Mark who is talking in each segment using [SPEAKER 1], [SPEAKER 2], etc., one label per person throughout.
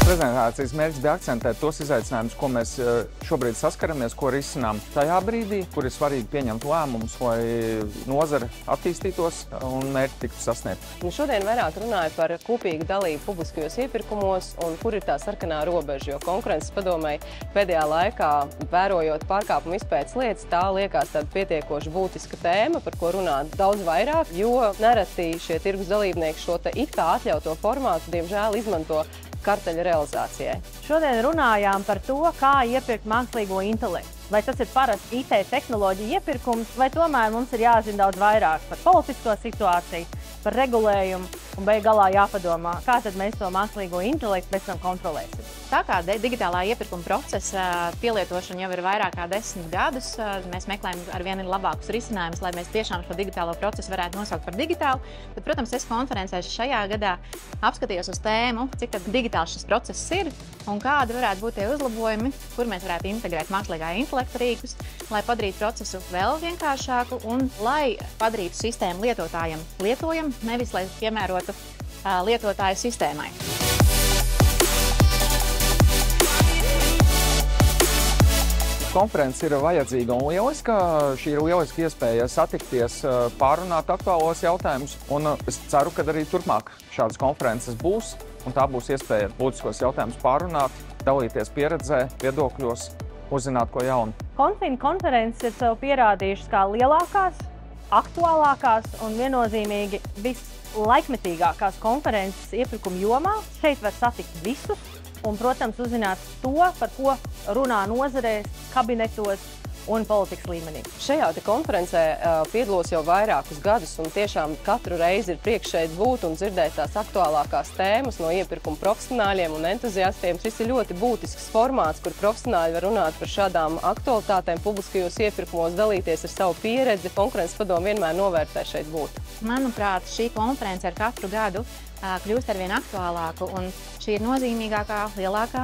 [SPEAKER 1] Prezentācijas mērķis bija akcentēt tos izaicinājumus, ko mēs šobrīd saskaramies, ko risinām tajā brīdī, kur ir svarīgi pieņemt lēmumus, lai nozare attīstītos un mērķi tiktu sasniegti.
[SPEAKER 2] Šodien vairāk runāja par kopīgu dalību publiskajos iepirkumos un kur ir tā sarkanā robeža, jo konkurences padomei pēdējā laikā, vērojot pārkāpumu izpētes lietas, tā liekas tāda pietiekoši būtiska tēma, par ko runāt daudz vairāk, jo nereti šie tirgus dalībnieki šo te it kā atļauto formātu, diemžēl, izmanto karteļa realizācijai.
[SPEAKER 3] Šodien runājām par to, kā iepirkt mākslīgo intelektu. Vai tas ir parasts IT tehnoloģija iepirkums, vai tomēr mums ir jāzina daudz vairāk par politisko situāciju, par regulējumu un beig galā jāpadomā, kā tad mēs to mākslīgo intelektu pēc tam kontrolēsim.
[SPEAKER 4] Tā kā digitālā iepirkuma procesa pielietošana jau ir vairāk kā 10 gadus, mēs meklējam arvien labākus risinājumus, lai mēs tiešām šo digitālo procesu varētu nosaukt par digitālu. Tad, protams, es konferencē šajā gadā apskatījos uz tēmu, cik tad digitāls šis process ir un kādi varētu būt tie uzlabojumi, kur mēs varētu integrēt mākslīgā intelekta rīkus, lai padarītu procesu vēl vienkāršāku un lai padarītu sistēmu lietotājiem lietojamu, nevis lai piemērotu lietotāju sistēmai.
[SPEAKER 1] Konference ir vajadzīga un lieliska. Šī ir lieliska iespēja satikties, pārunāt aktuālos jautājumus. Un es ceru, ka arī turpmāk šādas konferences būs. Un tā būs iespēja būtiskos jautājumus pārunāt, dalīties pieredzē, viedokļos, uzzināt ko jaunu.
[SPEAKER 3] Konfin konferences ir sev pierādījušas kā lielākās, aktuālākās un viennozīmīgi vislaikmetīgākās konferences iepirkuma jomā. Šeit var satikt visus. Un, protams, uzzināt to, par ko runā nozarēs, kabinetos un politikas līmenī.
[SPEAKER 2] Šajā konferencē piedalos jau vairākus gadus un tiešām katru reizi ir prieks šeit būt un dzirdēt tās aktuālākās tēmas no iepirkuma profesionāļiem un entuziastiem. Šis ir ļoti būtisks formāts, kur profesionāļi var runāt par šādām aktualitātēm publiskajos iepirkumos, dalīties ar savu pieredzi. Konkurences padome vienmēr novērtē šeit būt.
[SPEAKER 4] Manuprāt, šī konference ar katru gadu kļūst arvien aktuālāku, un šī ir nozīmīgākā, lielākā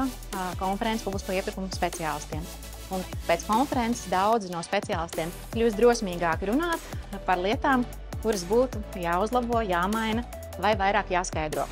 [SPEAKER 4] konference publisko iepirkumu speciālistiem. Un pēc konferences daudzi no speciālistiem kļūst drosmīgāki runāt par lietām, kuras būtu jāuzlabo, jāmaina vai vairāk jāskaidro.